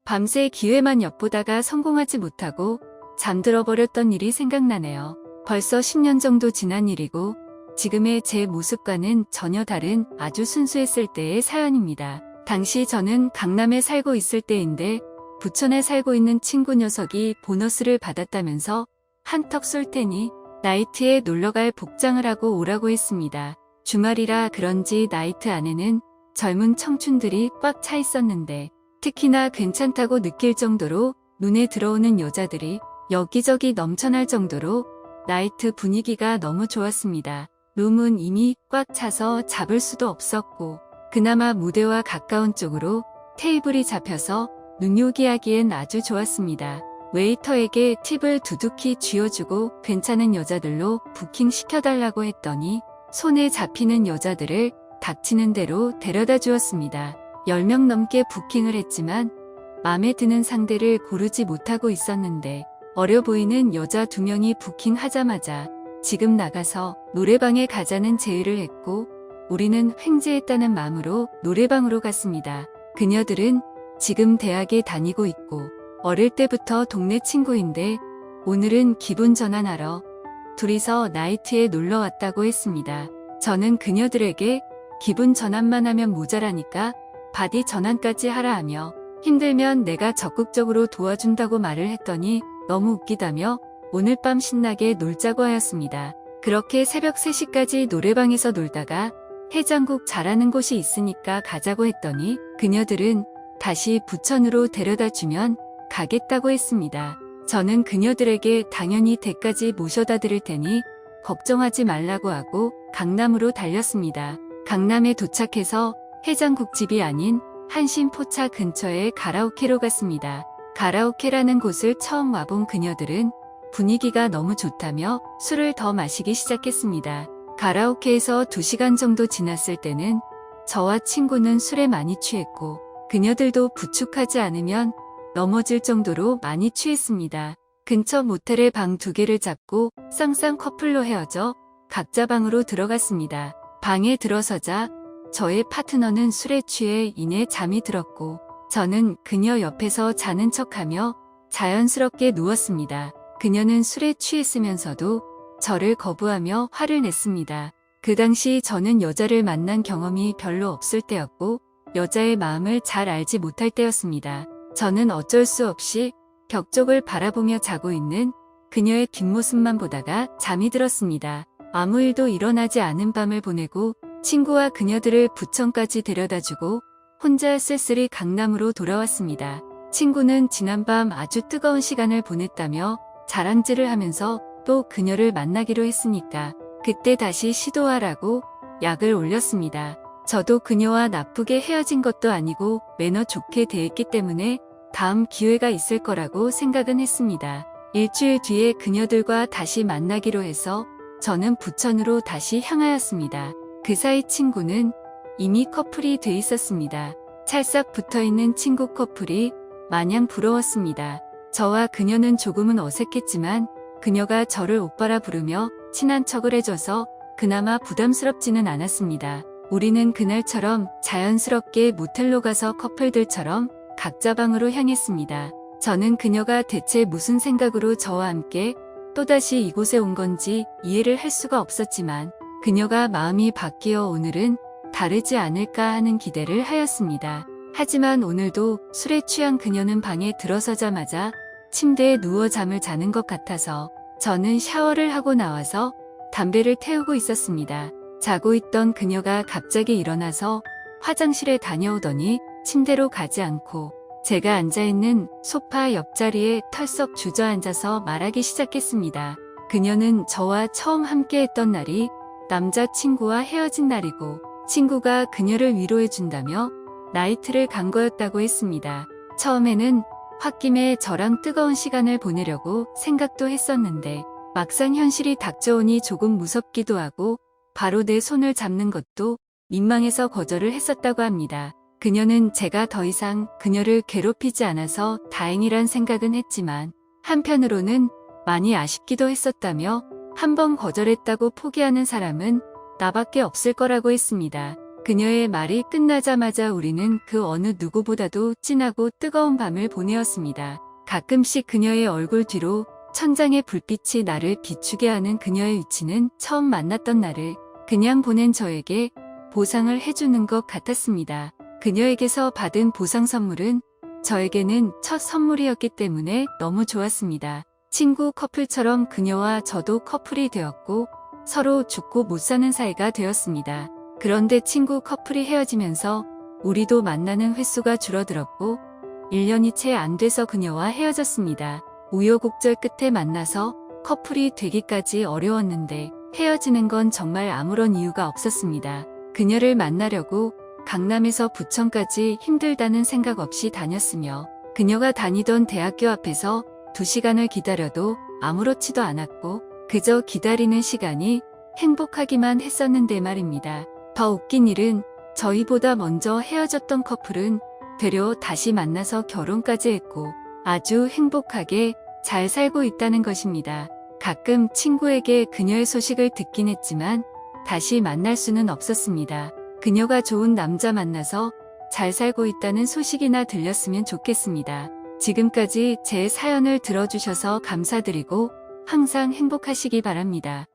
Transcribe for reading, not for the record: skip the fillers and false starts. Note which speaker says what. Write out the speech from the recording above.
Speaker 1: 밤새 기회만 엿보다가 성공하지 못하고 잠들어 버렸던 일이 생각나네요. 벌써 10년 정도 지난 일이고 지금의 제 모습과는 전혀 다른 아주 순수했을 때의 사연입니다. 당시 저는 강남에 살고 있을 때인데 부천에 살고 있는 친구 녀석이 보너스를 받았다면서 한턱 쏠 테니 나이트에 놀러갈 복장을 하고 오라고 했습니다. 주말이라 그런지 나이트 안에는 젊은 청춘들이 꽉 차 있었는데 특히나 괜찮다고 느낄 정도로 눈에 들어오는 여자들이 여기저기 넘쳐날 정도로 나이트 분위기가 너무 좋았습니다. 룸은 이미 꽉 차서 잡을 수도 없었고 그나마 무대와 가까운 쪽으로 테이블이 잡혀서 눈요기하기엔 아주 좋았습니다. 웨이터에게 팁을 두둑히 쥐어주고 괜찮은 여자들로 부킹 시켜달라고 했더니 손에 잡히는 여자들을 닥치는 대로 데려다 주었습니다. 10명 넘게 부킹을 했지만 마음에 드는 상대를 고르지 못하고 있었는데 어려 보이는 여자 2명이 부킹하자마자 지금 나가서 노래방에 가자는 제의를 했고 우리는 횡재했다는 마음으로 노래방으로 갔습니다. 그녀들은 지금 대학에 다니고 있고 어릴 때부터 동네 친구인데 오늘은 기분 전환하러 둘이서 나이트에 놀러 왔다고 했습니다. 저는 그녀들에게 기분 전환만 하면 모자라니까 바디 전환까지 하라 하며 힘들면 내가 적극적으로 도와준다고 말을 했더니 너무 웃기다며 오늘 밤 신나게 놀자고 하였습니다. 그렇게 새벽 3시까지 노래방에서 놀다가 해장국 잘하는 곳이 있으니까 가자고 했더니 그녀들은 다시 부천으로 데려다 주면 가겠다고 했습니다. 저는 그녀들에게 당연히 댁까지 모셔다 드릴 테니 걱정하지 말라고 하고 강남으로 달렸습니다. 강남에 도착해서 해장국집이 아닌 한신포차 근처의 가라오케로 갔습니다. 가라오케라는 곳을 처음 와본 그녀들은 분위기가 너무 좋다며 술을 더 마시기 시작했습니다. 가라오케에서 2시간 정도 지났을 때는 저와 친구는 술에 많이 취했고 그녀들도 부축하지 않으면 넘어질 정도로 많이 취했습니다. 근처 모텔에 방 2개를 잡고 쌍쌍 커플로 헤어져 각자 방으로 들어갔습니다. 방에 들어서자 저의 파트너는 술에 취해 이내 잠이 들었고 저는 그녀 옆에서 자는 척하며 자연스럽게 누웠습니다. 그녀는 술에 취했으면서도 저를 거부하며 화를 냈습니다. 그 당시 저는 여자를 만난 경험이 별로 없을 때였고 여자의 마음을 잘 알지 못할 때였습니다. 저는 어쩔 수 없이 벽 쪽을 바라보며 자고 있는 그녀의 뒷모습만 보다가 잠이 들었습니다. 아무 일도 일어나지 않은 밤을 보내고 친구와 그녀들을 부천까지 데려다주고 혼자 쓸쓸히 강남으로 돌아왔습니다. 친구는 지난밤 아주 뜨거운 시간을 보냈다며 자랑질을 하면서 또 그녀를 만나기로 했으니까 그때 다시 시도하라고 약을 올렸습니다. 저도 그녀와 나쁘게 헤어진 것도 아니고 매너 좋게 대했기 때문에 다음 기회가 있을 거라고 생각은 했습니다. 일주일 뒤에 그녀들과 다시 만나기로 해서 저는 부천으로 다시 향하였습니다. 그 사이 친구는 이미 커플이 돼 있었습니다. 찰싹 붙어있는 친구 커플이 마냥 부러웠습니다. 저와 그녀는 조금은 어색했지만 그녀가 저를 오빠라 부르며 친한 척을 해줘서 그나마 부담스럽지는 않았습니다. 우리는 그날처럼 자연스럽게 모텔로 가서 커플들처럼 각자 방으로 향했습니다. 저는 그녀가 대체 무슨 생각으로 저와 함께 또다시 이곳에 온 건지 이해를 할 수가 없었지만 그녀가 마음이 바뀌어 오늘은 다르지 않을까 하는 기대를 하였습니다. 하지만 오늘도 술에 취한 그녀는 방에 들어서자마자 침대에 누워 잠을 자는 것 같아서 저는 샤워를 하고 나와서 담배를 태우고 있었습니다. 자고 있던 그녀가 갑자기 일어나서 화장실에 다녀오더니 침대로 가지 않고 제가 앉아있는 소파 옆자리에 털썩 주저앉아서 말하기 시작했습니다. 그녀는 저와 처음 함께했던 날이 남자친구와 헤어진 날이고 친구가 그녀를 위로해준다며 나이트를 간 거였다고 했습니다. 처음에는 홧김에 저랑 뜨거운 시간을 보내려고 생각도 했었는데 막상 현실이 닥쳐오니 조금 무섭기도 하고 바로 내 손을 잡는 것도 민망해서 거절을 했었다고 합니다. 그녀는 제가 더 이상 그녀를 괴롭히지 않아서 다행이란 생각은 했지만 한편으로는 많이 아쉽기도 했었다며 한 번 거절했다고 포기하는 사람은 나밖에 없을 거라고 했습니다. 그녀의 말이 끝나자마자 우리는 그 어느 누구보다도 진하고 뜨거운 밤을 보내었습니다. 가끔씩 그녀의 얼굴 뒤로 천장의 불빛이 나를 비추게 하는 그녀의 위치는 처음 만났던 나를 그냥 보낸 저에게 보상을 해주는 것 같았습니다. 그녀에게서 받은 보상 선물은 저에게는 첫 선물이었기 때문에 너무 좋았습니다. 친구 커플처럼 그녀와 저도 커플이 되었고 서로 죽고 못 사는 사이가 되었습니다. 그런데 친구 커플이 헤어지면서 우리도 만나는 횟수가 줄어들었고 1년이 채 안 돼서 그녀와 헤어졌습니다. 우여곡절 끝에 만나서 커플이 되기까지 어려웠는데 헤어지는 건 정말 아무런 이유가 없었습니다. 그녀를 만나려고 강남에서 부천까지 힘들다는 생각 없이 다녔으며 그녀가 다니던 대학교 앞에서 2시간을 기다려도 아무렇지도 않았고 그저 기다리는 시간이 행복하기만 했었는데 말입니다. 더 웃긴 일은 저희보다 먼저 헤어졌던 커플은 되려 다시 만나서 결혼까지 했고 아주 행복하게 잘 살고 있다는 것입니다. 가끔 친구에게 그녀의 소식을 듣긴 했지만 다시 만날 수는 없었습니다. 그녀가 좋은 남자 만나서 잘 살고 있다는 소식이나 들렸으면 좋겠습니다. 지금까지 제 사연을 들어주셔서 감사드리고 항상 행복하시기 바랍니다.